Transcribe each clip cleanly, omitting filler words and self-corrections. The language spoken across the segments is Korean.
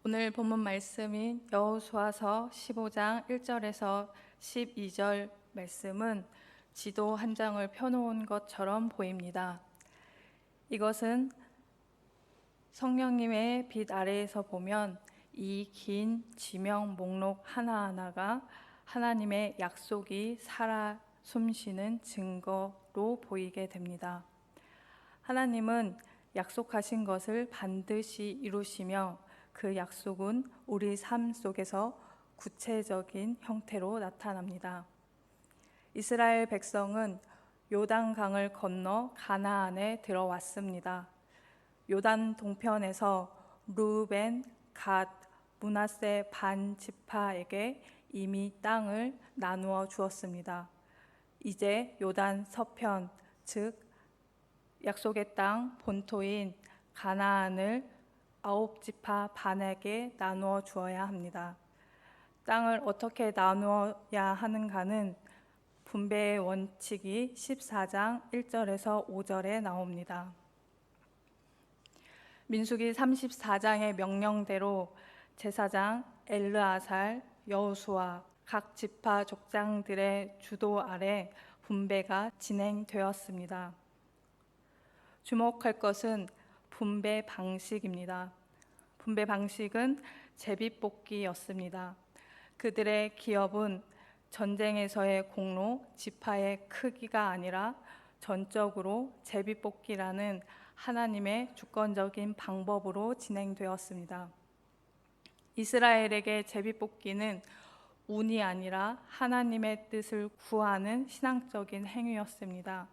오늘 본문 말씀인 여호수아서 15장 1절에서 12절 말씀은 지도 한 장을 펴놓은 것처럼 보입니다. 이것은 성령님의 빛 아래에서 보면 이 긴 지명 목록 하나하나가 하나님의 약속이 살아 숨쉬는 증거로 보이게 됩니다. 하나님은 약속하신 것을 반드시 이루시며 그 약속은 우리 삶 속에서 구체적인 형태로 나타납니다. 이스라엘 백성은 요단강을 건너 가나안에 들어왔습니다. 요단 동편에서 르우벤, 갓, 므낫세 반 지파에게 이미 땅을 나누어 주었습니다. 이제 요단 서편, 즉 약속의 땅 본토인 가나안을 9지파 반에게 나누어 주어야 합니다. 땅을 어떻게 나누어야 하는가는 분배의 원칙이 14장 1절에서 5절에 나옵니다. 민수기 34장의 명령대로 제사장 엘르아살, 여호수아 각 지파 족장들의 주도 아래 분배가 진행되었습니다. 주목할 것은 분배 방식입니다. 분배 방식은 제비뽑기였습니다. 그들의 기업은 전쟁에서의 공로, 지파의 크기가 아니라 전적으로 제비뽑기라는 하나님의 주권적인 방법으로 진행되었습니다. 이스라엘에게 제비뽑기는 운이 아니라 하나님의 뜻을 구하는 신앙적인 행위였습니다.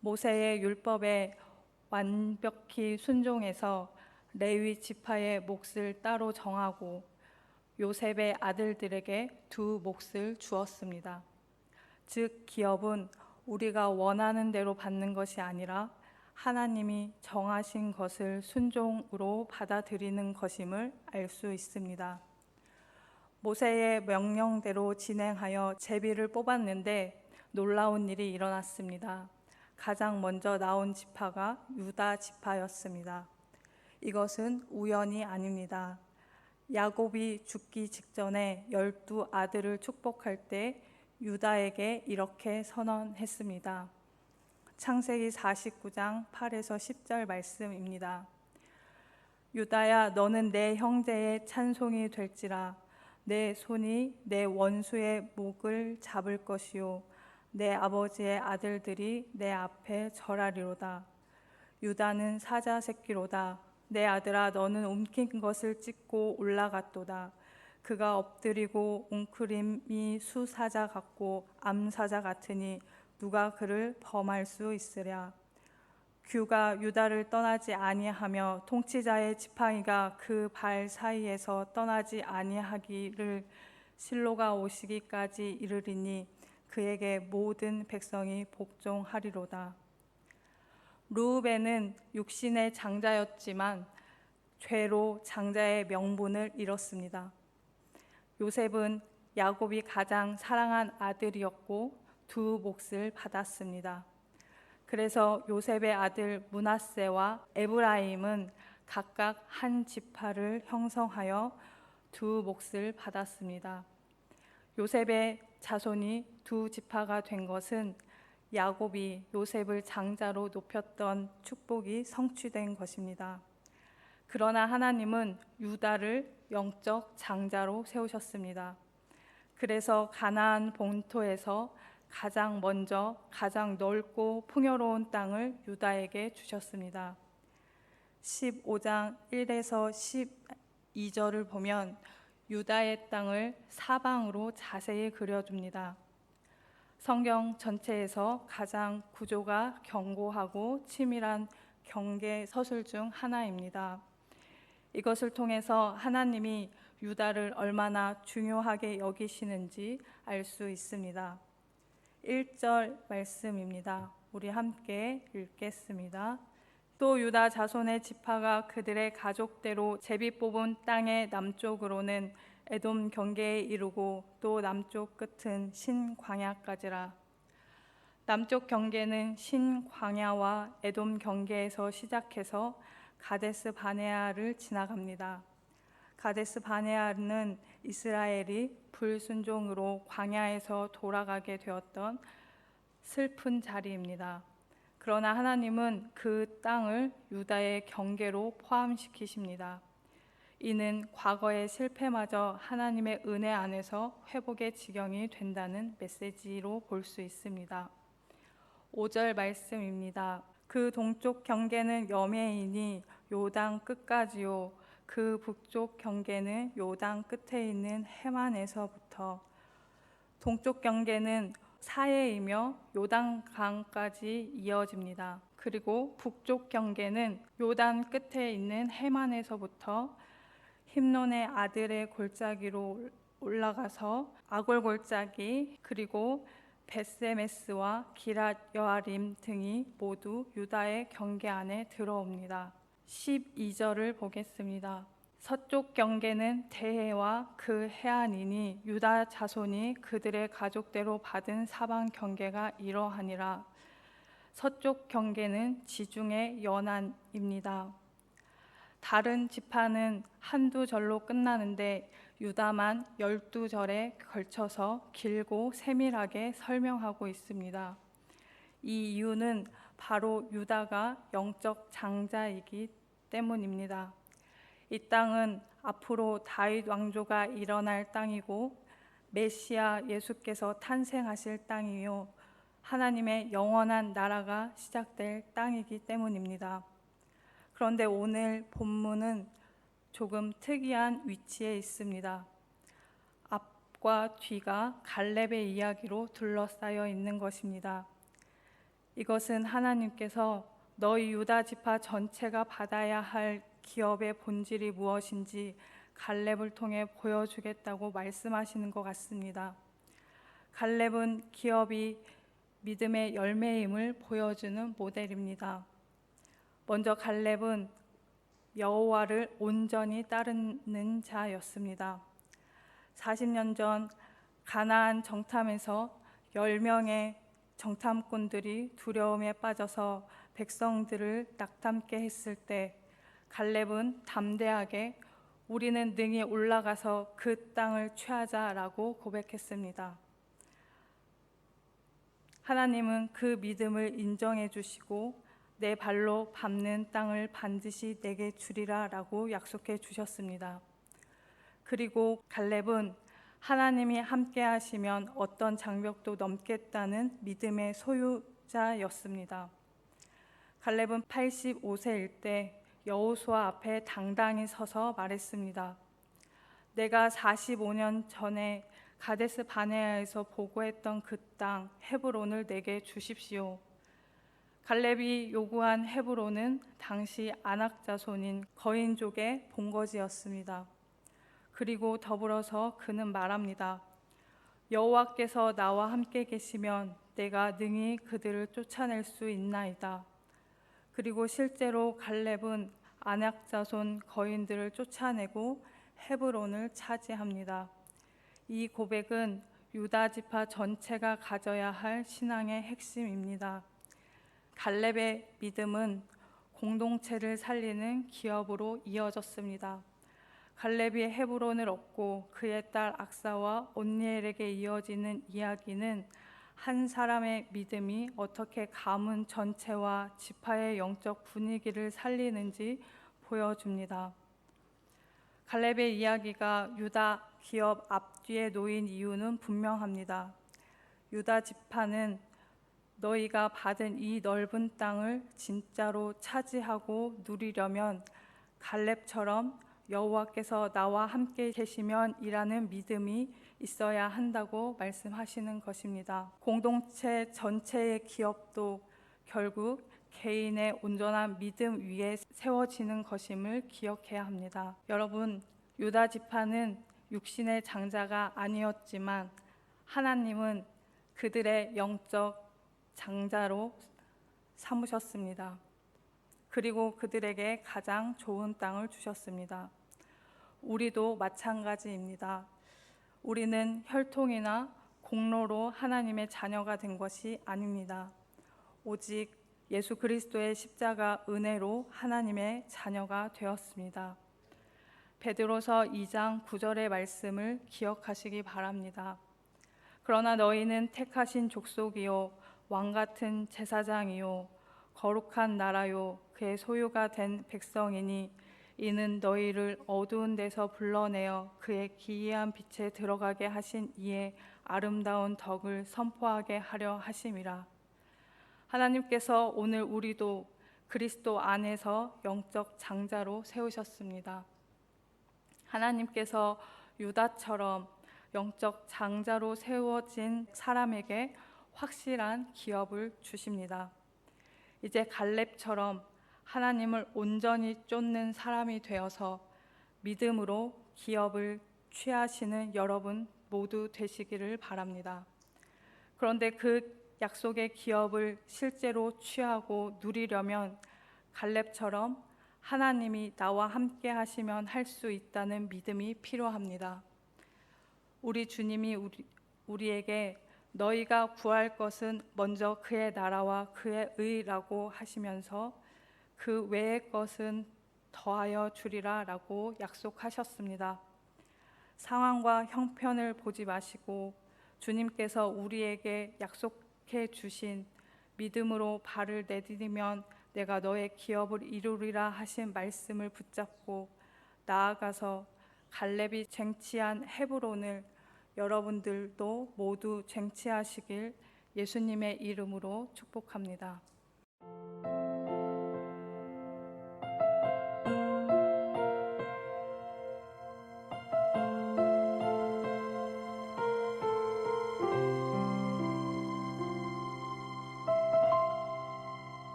모세의 율법에 완벽히 순종해서 레위 지파의 몫을 따로 정하고 요셉의 아들들에게 2몫을 주었습니다. 즉 기업은 우리가 원하는 대로 받는 것이 아니라 하나님이 정하신 것을 순종으로 받아들이는 것임을 알 수 있습니다. 모세의 명령대로 진행하여 제비를 뽑았는데 놀라운 일이 일어났습니다. 가장 먼저 나온 지파가 유다 지파였습니다. 이것은 우연이 아닙니다. 야곱이 죽기 직전에 12아들을 축복할 때 유다에게 이렇게 선언했습니다. 창세기 49장 8에서 10절 말씀입니다. 유다야, 너는 내 형제의 찬송이 될지라. 내 손이 내 원수의 목을 잡을 것이요 내 아버지의 아들들이 내 앞에 절하리로다. 유다는 사자 새끼로다. 내 아들아, 너는 움킨 것을 찢고 올라갔도다. 그가 엎드리고 웅크림이 수사자 같고 암사자 같으니 누가 그를 범할 수 있으랴. 규가 유다를 떠나지 아니하며 통치자의 지팡이가 그 발 사이에서 떠나지 아니하기를 실로가 오시기까지 이르리니 그에게 모든 백성이 복종하리로다. 르우벤은 육신의 장자였지만 죄로 장자의 명분을 잃었습니다. 요셉은 야곱이 가장 사랑한 아들이었고 2몫을 받았습니다. 그래서 요셉의 아들 므낫세와 에브라임은 각각 한 지파를 형성하여 2몫을 받았습니다. 요셉의 자손이 2지파가 된 것은 야곱이 요셉을 장자로 높였던 축복이 성취된 것입니다. 그러나 하나님은 유다를 영적 장자로 세우셨습니다. 그래서 가나안 본토에서 가장 먼저 가장 넓고 풍요로운 땅을 유다에게 주셨습니다. 15장 1에서 12절을 보면 유다의 땅을 사방으로 자세히 그려줍니다. 성경 전체에서 가장 구조가 견고하고 치밀한 경계 서술 중 하나입니다. 이것을 통해서 하나님이 유다를 얼마나 중요하게 여기시는지 알 수 있습니다. 1절 말씀입니다. 우리 함께 읽겠습니다. 또 유다 자손의 지파가 그들의 가족대로 제비 뽑은 땅의 남쪽으로는 에돔 경계에 이르고 또 남쪽 끝은 신광야까지라. 남쪽 경계는 신광야와 에돔 경계에서 시작해서 가데스 바네아를 지나갑니다. 가데스 바네아는 이스라엘이 불순종으로 광야에서 돌아가게 되었던 슬픈 자리입니다. 그러나 하나님은 그 땅을 유다의 경계로 포함시키십니다. 이는 과거의 실패마저 하나님의 은혜 안에서 회복의 지경이 된다는 메시지로 볼 수 있습니다. 5절 말씀입니다. 그 동쪽 경계는 여메이니 요단 끝까지요, 그 북쪽 경계는 요단 끝에 있는 해만에서부터. 동쪽 경계는 사해이며 요단강까지 이어집니다. 그리고 북쪽 경계는 요단 끝에 있는 해만에서부터 힘논의 아들의 골짜기로 올라가서 아골 골짜기, 그리고 벳세메스와 기랏 여아림 등이 모두 유다의 경계 안에 들어옵니다. 12절을 보겠습니다. 서쪽 경계는 대해와 그 해안이니 유다 자손이 그들의 가족대로 받은 사방 경계가 이러하니라. 서쪽 경계는 지중해 연안입니다. 다른 지파는 한두 절로 끝나는데 유다만 12절에 걸쳐서 길고 세밀하게 설명하고 있습니다. 이 이유는 바로 유다가 영적 장자이기 때문입니다. 이 땅은 앞으로 다윗 왕조가 일어날 땅이고 메시아 예수께서 탄생하실 땅이요, 하나님의 영원한 나라가 시작될 땅이기 때문입니다. 그런데 오늘 본문은 조금 특이한 위치에 있습니다. 앞과 뒤가 갈렙의 이야기로 둘러싸여 있는 것입니다. 이것은 하나님께서 너희 유다 지파 전체가 받아야 할 기업의 본질이 무엇인지 갈렙을 통해 보여주겠다고 말씀하시는 것 같습니다. 갈렙은 기업이 믿음의 열매임을 보여주는 모델입니다. 먼저 갈렙은 여호와를 온전히 따르는 자였습니다. 40년 전 가나안 정탐에서 10명의 정탐꾼들이 두려움에 빠져서 백성들을 낙탐케 했을 때 갈렙은 담대하게 우리는 능히 올라가서 그 땅을 취하자라고 고백했습니다. 하나님은 그 믿음을 인정해 주시고 내 발로 밟는 땅을 반드시 내게 주리라 라고 약속해 주셨습니다. 그리고 갈렙은 하나님이 함께 하시면 어떤 장벽도 넘겠다는 믿음의 소유자였습니다. 갈렙은 85세일 때 여호수아 앞에 당당히 서서 말했습니다. 내가 45년 전에 가데스 바네아에서 보고했던 그 땅 헤브론을 내게 주십시오. 갈렙이 요구한 헤브론은 당시 아낙 자손인 거인족의 본거지였습니다. 그리고 더불어서 그는 말합니다. 여호와께서 나와 함께 계시면 내가 능히 그들을 쫓아낼 수 있나이다. 그리고 실제로 갈렙은 아낙 자손 거인들을 쫓아내고 헤브론을 차지합니다. 이 고백은 유다 지파 전체가 가져야 할 신앙의 핵심입니다. 갈렙의 믿음은 공동체를 살리는 기업으로 이어졌습니다. 갈렙이 헤브론을 얻고 그의 딸 악사와 온니엘에게 이어지는 이야기는 한 사람의 믿음이 어떻게 가문 전체와 지파의 영적 분위기를 살리는지 보여줍니다. 갈렙의 이야기가 유다 기업 앞뒤에 놓인 이유는 분명합니다. 유다 지파는 너희가 받은 이 넓은 땅을 진짜로 차지하고 누리려면 갈렙처럼 여호와께서 나와 함께 계시면 이라는 믿음이 있어야 한다고 말씀하시는 것입니다. 공동체 전체의 기업도 결국 개인의 온전한 믿음 위에 세워지는 것임을 기억해야 합니다. 여러분, 유다 지파는 육신의 장자가 아니었지만 하나님은 그들의 영적 장자로 삼으셨습니다. 그리고 그들에게 가장 좋은 땅을 주셨습니다. 우리도 마찬가지입니다. 우리는 혈통이나 공로로 하나님의 자녀가 된 것이 아닙니다. 오직 예수 그리스도의 십자가 은혜로 하나님의 자녀가 되었습니다. 베드로서 2장 9절의 말씀을 기억하시기 바랍니다. 그러나 너희는 택하신 족속이요 왕 같은 제사장이요 거룩한 나라요 그의 소유가 된 백성이니 이는 너희를 어두운 데서 불러내어 그의 기이한 빛에 들어가게 하신 이의 아름다운 덕을 선포하게 하려 하심이라. 하나님께서 오늘 우리도 그리스도 안에서 영적 장자로 세우셨습니다. 하나님께서 유다처럼 영적 장자로 세워진 사람에게 확실한 기업을 주십니다. 이제 갈렙처럼 하나님을 온전히 쫓는 사람이 되어서 믿음으로 기업을 취하시는 여러분 모두 되시기를 바랍니다. 그런데 그 약속의 기업을 실제로 취하고 누리려면 갈렙처럼 하나님이 나와 함께 하시면 할 수 있다는 믿음이 필요합니다. 우리 주님이 우리에게 너희가 구할 것은 먼저 그의 나라와 그의 의라고 하시면서 그 외의 것은 더하여 주리라 라고 약속하셨습니다. 상황과 형편을 보지 마시고 주님께서 우리에게 약속해 주신 믿음으로 발을 내디디면 내가 너의 기업을 이루리라 하신 말씀을 붙잡고 나아가서 갈렙이 쟁취한 헤브론을 여러분들도 모두 쟁취하시길 예수님의 이름으로 축복합니다.